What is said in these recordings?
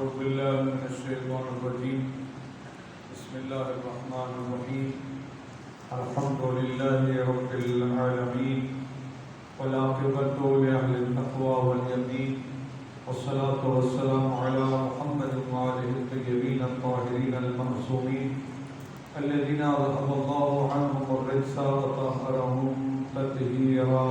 أعوذ بالله من الشيطان الرجيم. بسم الله الرحمن الرحيم. الحمد لله رب العالمين والعاقبة لأهل التقوى واليقين والصلاة والسلام على محمد وآله الطيبين الطاهرين المعصومين الذين ذهب الله عنهم الرجس وطهرهم تطهيرا.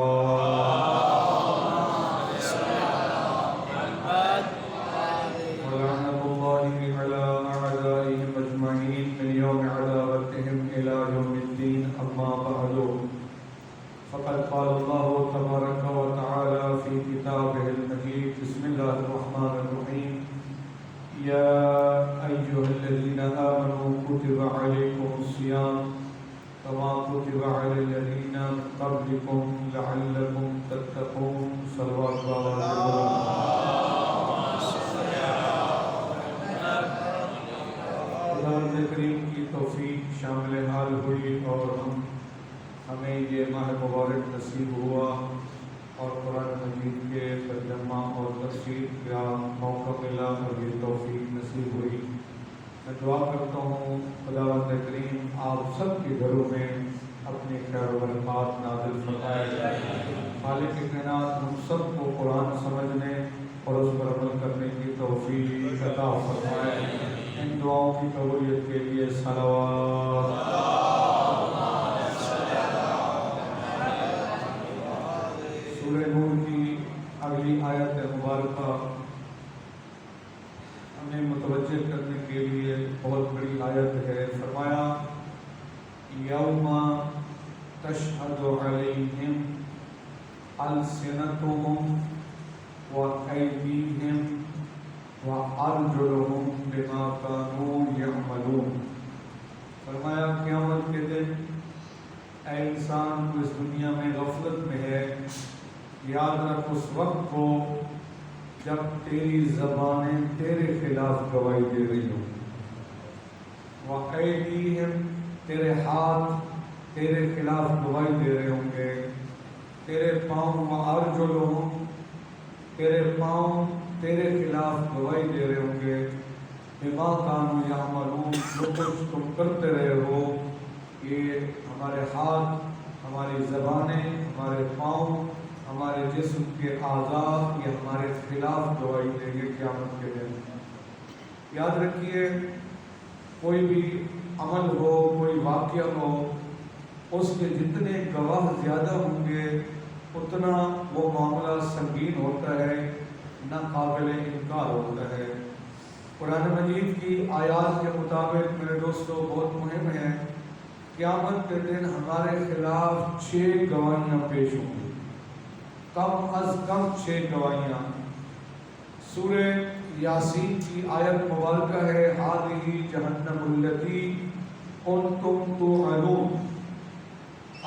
ولعنة الله على أعدائهم أجمعين من يوم عداوتهم إلى يوم الدين. أما بعد فقد قال الله تبارك وتعالى في كتابه المجيد. بسم الله الرحمن الرحيم. يا أيها الذين آمنوا كتب عليكم الصيام كما كتب على الذين من قبلكم لعلكم تتقون. صلوات الله عليه. قرآن کریم کی توفیق شامل حال ہوئی اور ہمیں یہ ماہ مبارک نصیب ہوا اور قرآن مجید کے ترجمہ اور تفسیر کا موقع ملا اور یہ توفیق نصیب ہوئی. میں دعا کرتا ہوں خداوند کریم آپ سب کے گھروں میں اپنی خیر و برکات نازل فرمائے. خالق کائنات ہم سب کو قرآن سمجھنے اور اس پر عمل کرنے کی توفیق عطا فرمائے. ان دعاؤں کی قبولیت کے لیے صلوات. سورہ نور کی اگلی آیت مبارکہ ہمیں متوجہ کرنے کے لیے بہت بڑی آیت ہے. فرمایا یوم تشہد علیہم السنتہم وایدیہم وارجلہم بما کانوا یعملون. فرمایا قیامت کے دن اے انسان کو اس دنیا میں غفلت میں ہے، یاد رکھ اس وقت کو جب تیری زبانیں تیرے خلاف گواہی دے رہی ہوں. وَأَيْدِيهِمْ تیرے ہاتھ تیرے خلاف گواہی دے رہے ہوں گے. تیرے پاؤں وَأَرْجُلُهُمْ تیرے پاؤں تیرے خلاف گواہی دے رہے ہوں گے. بِمَا كَانُوا يَعْمَلُونَ جو کچھ تم کرتے رہے ہو. یہ ہمارے ہاتھ، ہماری زبانیں، ہمارے پاؤں، ہمارے جسم کے اعضاء یہ ہمارے خلاف گواہی دیں گے قیامت کے دن. یاد رکھیے کوئی بھی عمل ہو، کوئی واقعہ ہو، اس کے جتنے گواہ زیادہ ہوں گے اتنا وہ معاملہ سنگین ہوتا ہے، ناقابل انکار ہوتا ہے. قرآن مجید کی آیات کے مطابق میرے دوستو بہت مہم ہے. قیامت کے دن ہمارے خلاف 6 گواہیاں پیش ہوں گی، کم از کم 6 گواہیاں. سورہ یاسین کی آیت مبارکہ ہے ہذہ جہنم التی کنتم توعدون.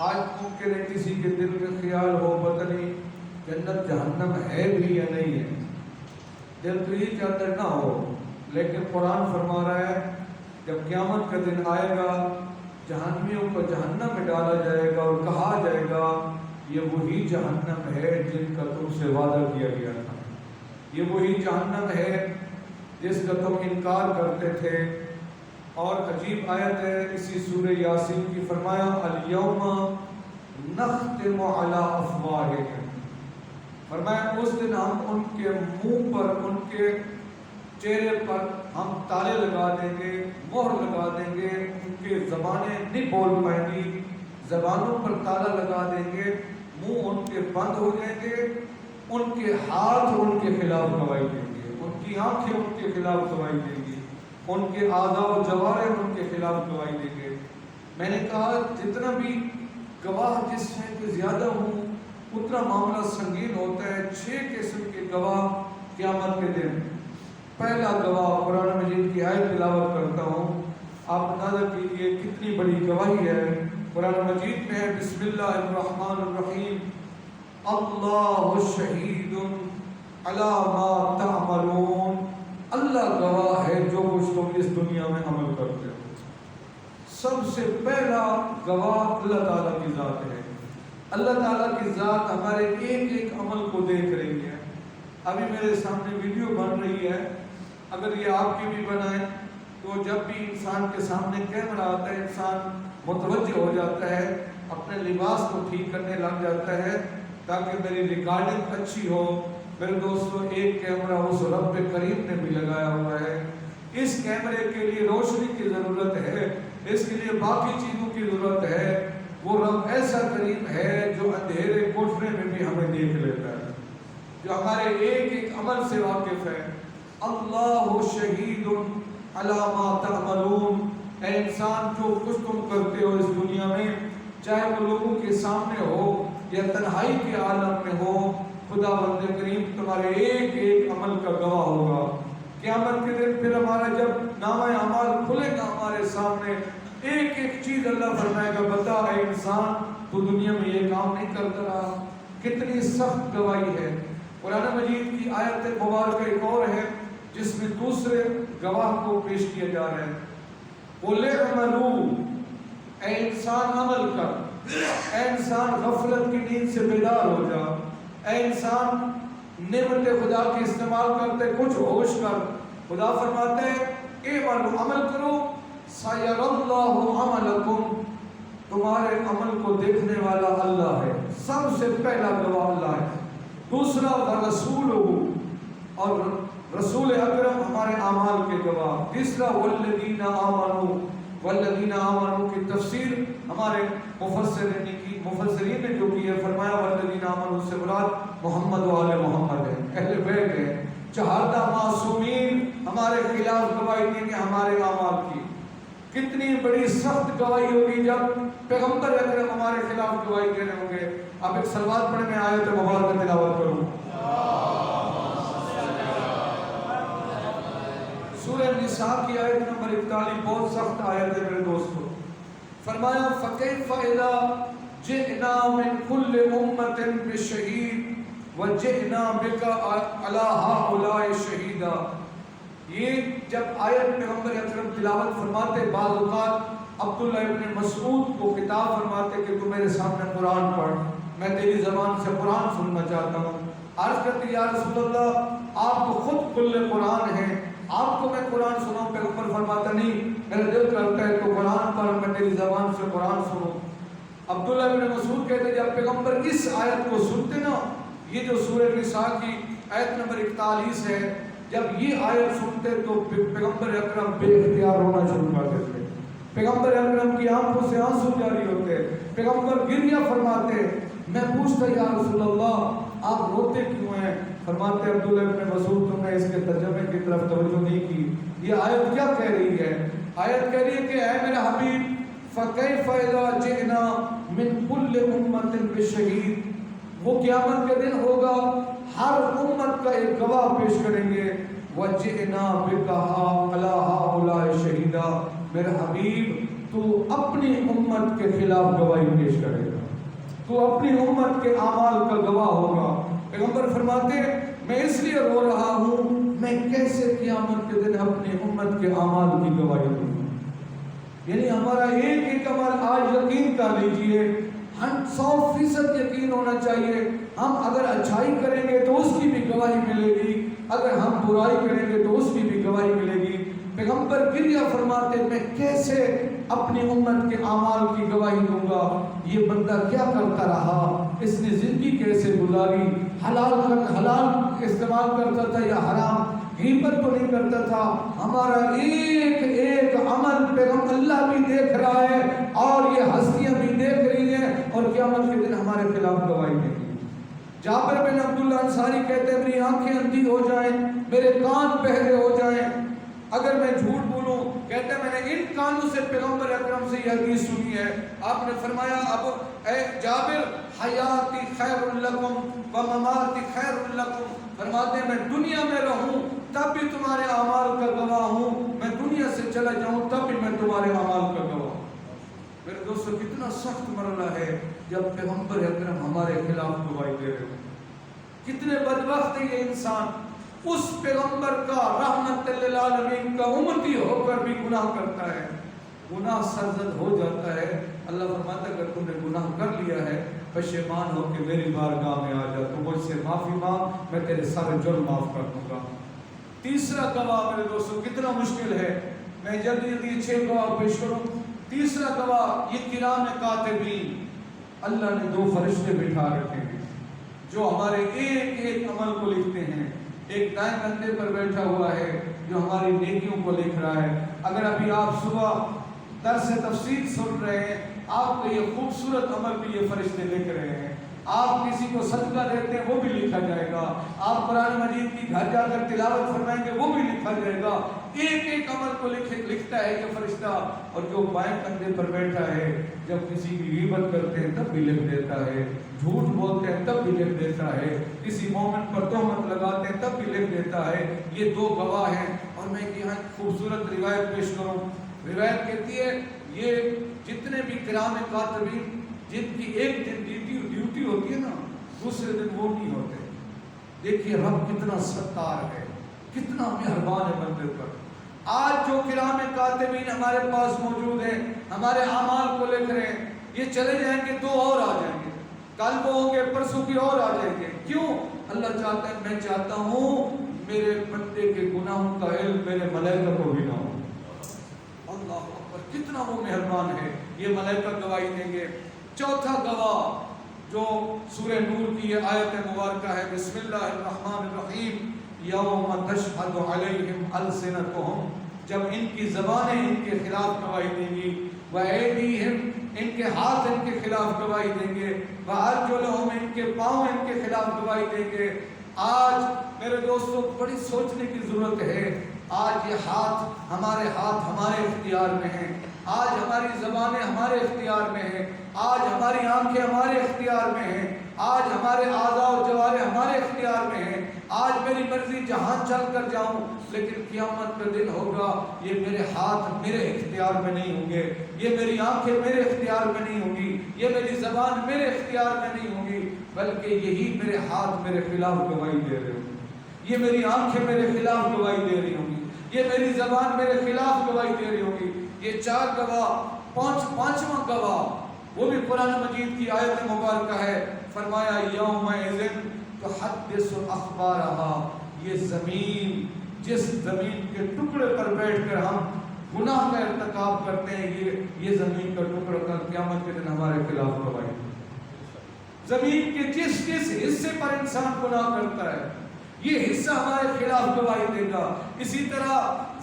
آج ممکن ہے کسی کے دل میں خیال ہو پتہ نہیں جنت جہنم ہے بھی یا نہیں ہے، دل تو یہ چاہتا نہ ہو، لیکن قرآن فرما رہا ہے جب قیامت کا دن آئے گا جہنمیوں کو جہنم میں ڈالا جائے گا اور کہا جائے گا یہ وہی جہنم ہے جن کا تم سے وعدہ کیا گیا تھا، یہ وہی جہنم ہے جس کا تم انکار کرتے تھے. اور عجیب آیت ہے اسی سورہ یاسین کی. فرمایا الیوم نختم علی افواہہم. فرمایا اس دن ہم ان کے منہ پر، ان کے چہرے پر ہم تالے لگا دیں گے، مہر لگا دیں گے. ان کی زبانیں نہیں بول پائیں گی، زبانوں پر تالا لگا دیں گے، منہ ان کے بند ہو جائیں گے. ان کے ہاتھ ان کے خلاف گواہی دیں گے، ان کی آنکھیں ان کے خلاف گواہی دیں گی، ان کے اعضاء و جوارح ان کے خلاف گواہی دیں گے. میں نے کہا جتنا بھی گواہ جس میں کہ زیادہ ہوں اتنا معاملہ سنگین ہوتا ہے. 6 قسم کے گواہ قیامت کے دن. پہلا گواہ قرآن مجید کی آیت تلاوت کرتا ہوں، آپ اندازہ کیجیے کتنی بڑی گواہی ہے. قرآن مجید میں ہے بسم اللہ الرحمن الرحیم اللہ شہید علی ما تعملون. اللہ گواہ ہے جو کچھ تم اس دنیا میں عمل کرتے ہو. سب سے پہلا گواہ اللہ تعالیٰ کی ذات ہے. اللہ تعالیٰ کی ذات ہمارے ایک ایک عمل کو دیکھ رہی ہے. ابھی میرے سامنے ویڈیو بن رہی ہے، اگر یہ آپ کی بھی بنائیں تو جب بھی انسان کے سامنے کیمرہ آتا ہے انسان متوجہ ہو جاتا ہے، اپنے لباس کو ٹھیک کرنے لگ جاتا ہے تاکہ میری ریکارڈنگ اچھی ہو۔ میرے دوستو، ایک کیمرہ اس رب کریم نے بھی لگایا ہوا ہے۔ اس کیمرے کے لیے روشنی کی ضرورت ہے، اس کے لیے باقی چیزوں کی ضرورت ہے۔ وہ رب ایسا کریم ہے جو اندھیرے کوٹھرے میں بھی ہمیں دیکھ لیتا ہے، جو ہمارے ایک ایک عمل سے واقف ہے۔ اللہ شہید علی ما تعملون، اے انسان جو کچھ تم کرتے ہو اس دنیا میں، چاہے وہ لوگوں کے سامنے ہو یا تنہائی کے عالم میں ہو، خدا بند کریم تمہارے ایک ایک عمل کا گواہ ہوگا۔ قیامت کے دن پھر ہمارا جب نامہ اعمال کھلے گا ہمارے سامنے، ایک ایک چیز اللہ فرمائے گا، بتا اے انسان تو دنیا میں یہ کام نہیں کرتا رہا۔ کتنی سخت گواہی ہے۔ قرآن مجید کی آیت مبارکہ ایک اور ہے جس میں دوسرے گواہ کو پیش کیا جا رہا ہے۔ قُلِ اعْمَلُوا، اے انسان عمل کر، اے انسان غفلت کی نیند سے بیدار ہو جا، اے انسان نعمت خدا کے استعمال کرتے کچھ ہوش کر۔ خدا فرماتے ہیں اعملوا، عمل کرو، سَيَرَى اللَّهُ عَمَلَكُمْ، تمہارے عمل کو دیکھنے والا اللہ ہے۔ سب سے پہلا گواہ اللہ ہے۔ دوسرا وَرَسُولُهُ، اور رسول اکرم ہمارے اعمال کے گواہ۔ تیسرا وَالَّذِينَ آمَنُوا، وَالَّذِينَ آمَنُوا کی تفسیر ہمارے مفسرین نے جو کی ہے، فرمایا وَالَّذِينَ آمَنُوا سے مراد محمد و آل محمد ہے، اہل بیت ہے۔ چہارہ معصومین ہمارے خلاف گواہی دیں گے ہمارے اعمال کی۔ کتنی بڑی سخت گواہی ہوگی جب پیغمبر اکرم ہمارے خلاف گواہی دے رہے ہوں گے۔ اب ایک صلوات پڑھیں، میں آیت مبارکہ تلاوت کروں۔ سورہ نساء کی آیت نمبر 41 بہت سخت آیت ہے میرے دوستو۔ فرمایا فَكَيْفَ إِذَا جِئْنَا مِنْ كُلِّ أُمَّةٍ بِشَهِيدٍ وَجِئْنَا بِكَ عَلَى هَؤُلَاءِ شَهِيدًا۔ یہ جب آیت پیغمبر اکرم تلاوت فرماتے، بعض اوقات عبداللہ ابن مسعود کو خطاب فرماتے کہ تو میرے سامنے قرآن پڑھ، میں تیری زبان سے قرآن سننا چاہتا ہوں۔ عرض کرتے یا رسول اللہ آپ تو خود کل قرآن ہیں، آپ کو میں قرآن سناؤں؟ پیغمبر فرماتا نہیں، میرا دل کرتا ہے تو قرآن پر میں تیری زبان سے قرآن سنوں۔ عبداللہ بن مسعود کہتے جب پیغمبر اس آیت کو سنتے نا، یہ جو سورہ نساء کی آیت نمبر 41 ہے، جب یہ آیت سنتے تو پیغمبر اکرم بے اختیار ہونا شروع کر دیتے، پیغمبر اکرم کی آنکھوں سے آنسو جاری ہوتے، پیغمبر گریہ فرماتے۔ میں پوچھتا یا رسول اللہ آپ روتے کیوں ہیں؟ فرماتے عبداللہ ابن مسعود تم نے اس کے ترجمے کی طرف توجہ نہیں کی۔ یہ آیت کیا کہہ رہی ہے؟ آیت کہہ رہی ہے کہ اے میرا حبیب فَكَيْفَ إِذَا جِئْنَا مِنْ كُلِّ أُمَّةٍ بِشَهِيدٍ، وہ قیامت کے دن ہوگا، ہر امت کا ایک گواہ پیش کریں گے۔ وَجِئْنَا بِكَ عَلَى هَؤُلَاءِ شَهِيدًا، میرے حبیب تو اپنی امت کے خلاف گواہی پیش کرے گا، تو اپنی امت کے اعمال کا گواہ ہوگا۔ پیغمبر فرماتے میں اس لیے رو رہا ہوں، میں کیسے قیامت کے دن اپنی امت کے اعمال کی گواہی دوں؟ یعنی ہمارا ایک ایک عمل آج یقین کر لیجئے، 100% یقین ہونا چاہیے۔ ہم اگر اچھائی کریں گے تو اس کی بھی گواہی ملے گی، اگر ہم برائی کریں گے تو اس کی بھی گواہی ملے گی۔ پیغمبر گریہ فرماتے میں کیسے اپنی امت کے اعمال کی گواہی دوں گا؟ یہ بندہ کیا کرتا رہا، اس نے زندگی کیسے گزاری، حلال استعمال کرتا تھا یا حرام، غیبت تو نہیں کرتا تھا۔ ہمارا ایک ایک عمل پیغمبر اللہ بھی دیکھ رہا ہے اور یہ ہستیاں بھی دیکھ رہی ہیں، اور قیامت کے دن ہمارے خلاف گواہی دیں گی۔ جابر بن عبداللہ انصاری کہتے ہیں میری آنکھیں اندھی ہو جائیں، میرے کان بہرے ہو جائیں اگر میں جھوٹ بولوں، کہتے ہیں میں نے ان کانوں سے پیغمبر اکرم سے یہ حدیث سنی ہے، آپ نے فرمایا اب اے جابر حیاتی خیر لکم و مماتی خیر لکم، فرماتے ہیں میں دنیا میں رہوں تب بھی تمہارے اعمال کا گواہ ہوں، میں دنیا سے چلا جاؤں تب بھی میں تمہارے اعمال کا گواہ ہوں۔ میرے دوستو کتنا سخت مرحلہ ہے جب پیغمبر اکرم ہمارے خلاف گواہی دے رہے ہیں۔ کتنے بدبخت ہے یہ انسان، اس پیغمبر کا رحمت للعالمین کا امتی ہو کر بھی گناہ کرتا ہے، گناہ سرزد ہو جاتا ہے۔ اللہ فرماتا ہے اگر تم نے گناہ کر لیا ہے پشیمان ہو کہ میری بارگاہ میں آ جا، تو مجھ سے معافی مانگ، میں تیرے سارے جرم معاف کر دوں گا۔ تیسرا گواہ میرے دوستوں کتنا مشکل ہے، میں جلدی جلدی 6 گواہ پیش کروں۔ تیسرا گواہ یہ کرام کاتبین، اللہ نے 2 فرشتے بٹھا رکھے ہیں جو ہمارے ایک ایک عمل کو لکھتے ہیں۔ ایک دائیں کندھے پر بیٹھا ہوا ہے جو ہماری نیکیوں کو لکھ رہا ہے۔ اگر ابھی آپ صبح درس تفسیر سن رہے ہیں، آپ کو یہ خوبصورت عمل بھی یہ فرشتے لکھ رہے ہیں۔ آپ کسی کو صدقہ دیتے ہیں وہ بھی لکھا جائے گا، آپ قرآن مجید کی گھر جا کر تلاوت فرمائیں گے وہ بھی لکھا جائے گا۔ ایک ایک عمل کو لکھتا ہے یہ فرشتہ۔ اور جو بائیں کندھے پر بیٹھا ہے جب کسی کی غیبت کرتے ہیں تب بھی لکھ دیتا ہے، جھوٹ بولتے ہیں تب بھی لکھ دیتا ہے، کسی مومن پر تہمت لگاتے ہیں تب بھی لکھ دیتا ہے۔ یہ 2 گواہ ہیں۔ اور میں یہاں خوبصورت روایت پیش کروں۔ روایت کہتی ہے یہ جتنے بھی کرام کاتبین جن کی ایک دن ڈیوٹی ہوتی ہے نا، دوسرے دن وہ نہیں ہوتے۔ دیکھیے رب کتنا ستار ہے، کتنا مہربان ہے بندے پر۔ آج جو کرام کاتبین ہمارے پاس موجود ہیں، ہمارے اعمال کو لکھ رہے ہیں، یہ چلے جائیں گے 2 اور آ جائیں گے، کل وہ ہوں گے، پرسوں کی اور آ جائیں گے۔ کیوں؟ اللہ چاہتا ہے، میں چاہتا ہوں میرے بندے کے گناہوں کا علم میرے ملائکہ کو بھی نہ ہو۔ اللہ اکبر، کتنا وہ مہربان ہے۔ یہ ملائکہ گواہی دیں گے۔ چوتھا گواہ جو سورہ نور کی یہ آیت مبارکہ ہے، بسم اللہ الرحمن الرحیم، یوم تشہد علیہم السنتہم، جب ان کی زبانیں ان کے خلاف گواہی دیں گی، وایدیہم، ان کے ہاتھ ان کے خلاف گواہی دیں گے، وارجلہم، ان کے پاؤں ان کے خلاف گواہی دیں گے۔ آج میرے دوستوں بڑی سوچنے کی ضرورت ہے۔ آج یہ ہاتھ ہمارے اختیار میں ہیں، آج ہماری زبانیں ہمارے اختیار میں ہیں، آج ہماری آنکھیں ہمارے اختیار میں ہیں، آج ہمارے اعضاء و جوارح ہمارے اختیار میں ہیں۔ آج میری مرضی جہاں چل کر جاؤں، لیکن قیامت کا دن ہوگا یہ میرے ہاتھ میرے اختیار میں نہیں ہوں گے، یہ میری آنکھیں میرے اختیار میں نہیں ہوں گی، یہ میری زبان میرے اختیار میں نہیں ہوں گی، بلکہ یہی میرے ہاتھ میرے خلاف گواہی دے رہے ہوں گے، یہ میری آنکھیں میرے خلاف گواہی دے رہی ہوں گی، یہ میری زبان میرے خلاف گواہی دے رہی ہوگی۔ یہ 4 گواہ، پانچواں گواہ وہ بھی قرآن مجید کی آیت مبارکہ ہے۔ فرمایا یومئذ تحدث اخبارہا، یہ زمین، جس زمین کے ٹکڑے پر بیٹھ کر ہم گناہ کا ارتکاب کرتے ہیں، یہ زمین کا ٹکڑا کل قیامت کے دن ہمارے خلاف گواہی دے۔ زمین کے جس حصے پر انسان گناہ کرتا ہے یہ حصہ ہمارے خلاف گواہی دے گا۔ اسی طرح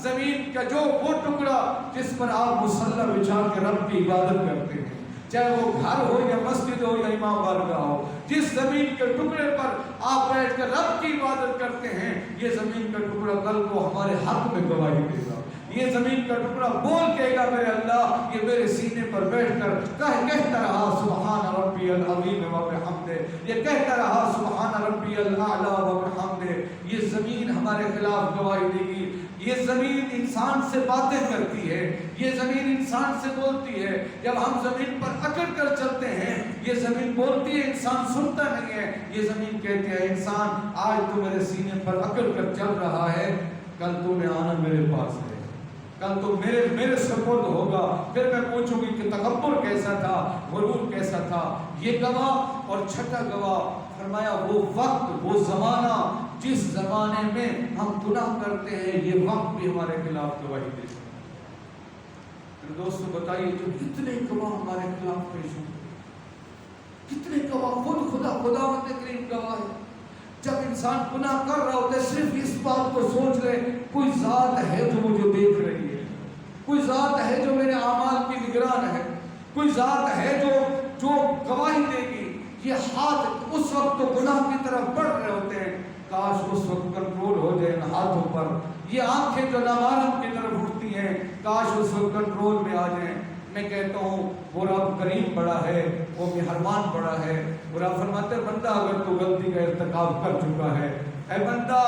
زمین کا وہ ٹکڑا جس پر آپ مصلی بچھا کے رب کی عبادت کرتے ہیں، چاہے وہ گھر ہو یا مسجد ہو یا امام بارگاہ ہو، جس زمین کے ٹکڑے پر آپ بیٹھ کر رب کی عبادت کرتے ہیں، یہ زمین کا ٹکڑا کل کو ہمارے حق میں گواہی دے گا۔ یہ زمین کا ٹکڑا بول کہے گا میرے اللہ، یہ میرے سینے پر بیٹھ کر کہتا رہا سبحان ربی العظیم و بحمدہ، یہ کہتا رہا سبحان ربی الاعلی و بحمدہ۔ یہ زمین ہمارے خلاف گواہی دے گی۔ یہ زمین انسان سے باتیں کرتی ہے، یہ زمین انسان سے بولتی ہے۔ جب ہم زمین پر اکڑ کر چلتے ہیں یہ زمین بولتی ہے، انسان سنتا نہیں ہے۔ یہ زمین کہتی ہے انسان آج تو میرے سینے پر اکڑ کر چل رہا ہے، کل تو نے آنا میرے پاس ہے، کل تو میرے سپرد ہوگا، پھر میں پوچھوں گی کہ تکبر کیسا تھا، غرور کیسا تھا۔ یہ گواہ۔ اور چھٹا گواہ فرمایا وہ وقت، وہ زمانہ جس زمانے میں ہم گناہ کرتے ہیں، یہ وقت بھی ہمارے خلاف گواہی دیتا ہے۔ میرے دوستو بتائیے جو کتنے گواہ ہمارے خلاف پیش ہوں، کتنے گواہ، خود خداوند کریم گواہ ہے۔ جب انسان گناہ کر رہا ہوتا ہے صرف اس بات کو سوچ لے کوئی ذات ہے جو مجھے دیکھ رہی ہے، کوئی ذات ہے جو میرے اعمال کی نگران ہے، کوئی ذات ہے جو گواہی دے گی۔ یہ ہاتھ اس وقت تو گناہ کی طرف بڑھ رہے ہوتے ہیں، کاش اس وقت کنٹرول ہو جائے ان ہاتھوں پر۔ یہ آنکھیں جو نامحرم کی طرف اٹھتی ہیں، کاش اس وقت کنٹرول میں آ جائیں۔ میں کہتا ہوں وہ رب کریم بڑا ہے، وہ مہربان بڑا ہے۔ اور آپ فرماتے ہیں بندہ اگر تو غلطی کا ارتکاب کر چکا ہے، اے بندہ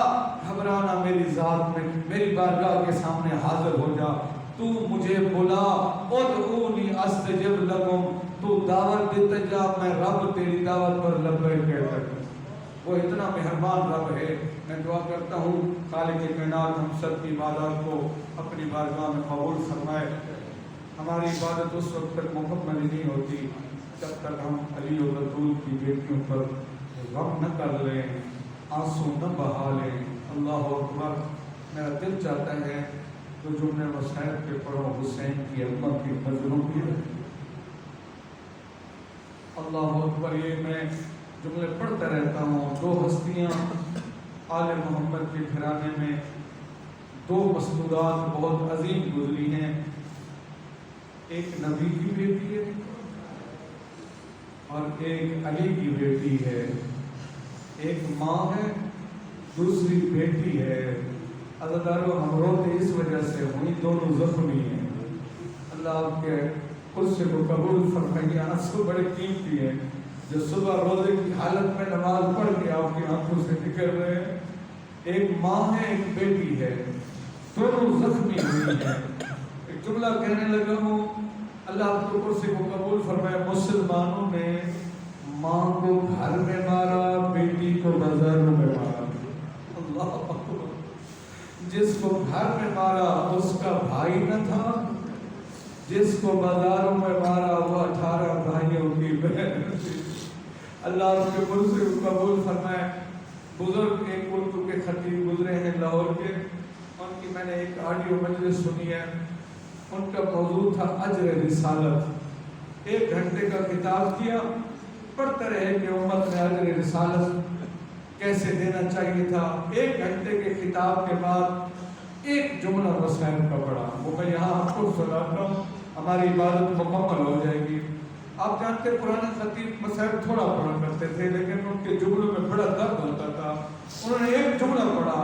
گھبرانا، میری ذات میں میری بارگاہ کے سامنے حاضر ہو جا، تو مجھے بلا، ادعونی استجب لکم، تو دعوت دیتا جا، میں رب تیری دعوت پر لبیک کہتا ہوں۔ وہ اتنا مہربان رب ہے۔ میں دعا کرتا ہوں خالق کائنات ہم سب کی عبادات کو اپنی بارگاہ میں قبول فرمائے۔ ہماری عبادت اس وقت تک مکمل نہیں ہوتی جب تک ہم علی و بطول کی بیٹیوں پر غم نہ کر لیں، آنسو نہ بہا لیں۔ اللہ اکبر۔ میرا دل چاہتا ہے تو جملے مسائل پہ پڑھو حسین کی امت کی نظروں کی. اللہ اکبر. یہ میں جملے پڑھتا رہتا ہوں. دو ہستیاں آل محمد کے گھرانے میں، دو مسعودات بہت عظیم گزری ہیں. ایک نبی کی بیٹی ہے اور ایک علی کی بیٹی ہے. ایک ماں ہے، دوسری بیٹی ہے. عزادارو ہم روتے اس وجہ سے ہوئی، دونوں زخمی ہیں. اللہ آپ کے قرصے کو قبول فرمائیے. آنسو بڑے قیمتی ہیں جو صبح روزے کی حالت میں نماز پڑھ کے آپ کی آنکھوں سے نکل رہے ہیں. ایک ماں ہے، ایک بیٹی ہے، دونوں زخمی ہوئی ہیں. ایک جملہ کہنے لگا ہوں، اللہ آپ کے قرصے کو قبول فرمائے. مسلمانوں نے ماں کو گھر میں مارا، بیٹی کو بازاروں میں مارا. اللہ اکبر. جس کو گھر میں مارا اس کا بھائی نہ تھا، جس کو بازاروں میں مارا وہ 18 بھائیوں کی بہن تھی. اللہ آپ کے قرصے کو قبول فرمائے. بزرگ ایک اردو کے خطیب گزرے ہیں لاہور کے، ان کی میں نے ایک آڈیو مجلس سنی ہے. ان کا موضوع تھا اجر رسالت. 1 گھنٹے کا خطاب کیا، پڑھتے رہے کہ امت میں اجر رسالت کیسے دینا چاہیے تھا. 1 گھنٹے کے خطاب کے بعد ایک جملہ مسائل کا پڑھا، وہ میں یہاں آپ کو سناتا ہوں، ہماری عبادت مکمل ہو جائے گی. آپ جانتے پرانے خطیب مسائل تھوڑا پڑھا کرتے تھے، لیکن ان کے جملوں میں بڑا درد ہوتا تھا. انہوں نے ایک جملہ پڑھا،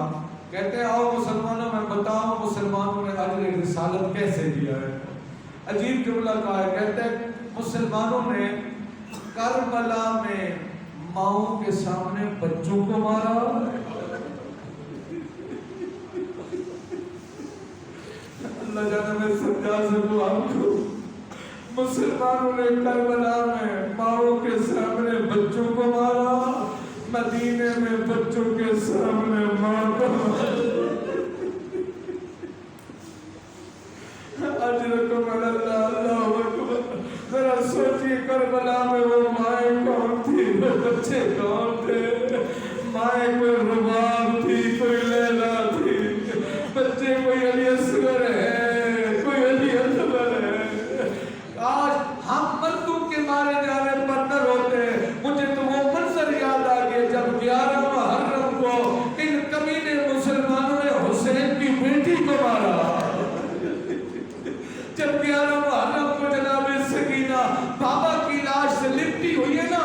کہتے ہیں آؤ مسلمانوں میں بتاؤ مسلمانوں نے اجر رسالت کیسے دیا ہے. عجیب جملہ کہا ہے. کہتے ہیں مسلمانوں نے کربلا میں ماؤں کے سامنے بچوں کو مارا. اللہ جانا میں سمجھا سکوں آپ کو. مسلمانوں نے کربلا میں ماؤں کے سامنے بچوں کو مارا، مدینے میں بچوں کے سامنے ماں کو مارا. اجرکم اللہ. اللہ اکبر. ذرا سوچیے کربلا میں وہ مائیں کون تھی، وہ بچے کون تھے. مائیں کوئی رباب تھی، کوئی لیلا تھی، بچے کوئی علی اصغر ہے، کوئی علی اکبر ہے. آج ہم مردوں کے مارے جانے پر نہ روتے. مجھے تو وہ منظر یاد آ گیا جب 11 محرم کو ان کمینے مسلمانوں نے حسین کی بیٹی کو مارا. جب 11 محرم کو جناب سکینہ بابا کی لاش سے لپٹی ہوئی ہے نا،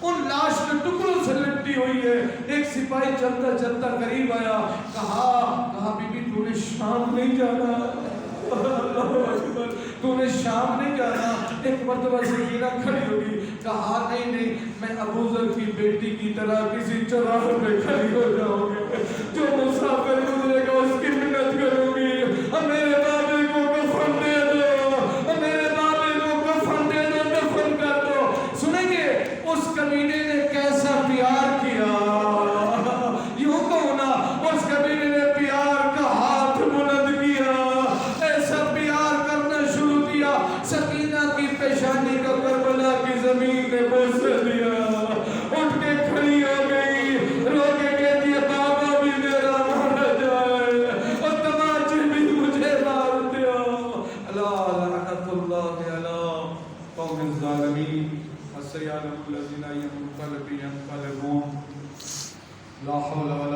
ان لاش کے ٹکڑوں سے لپٹی ہوئی ہے. ایک سپاہی چلتا چلتا قریب آیا، کہا بی بی تو نے شام نہیں جانا. تو نے شام نہیں جانا. ایک مرتبہ سکینہ کھڑی ہوگی، کہا نہیں میں ابو ذر کی بیٹی کی طرح کسی چوراہے پہ کھڑی ہو جاؤں گی. جو مسافر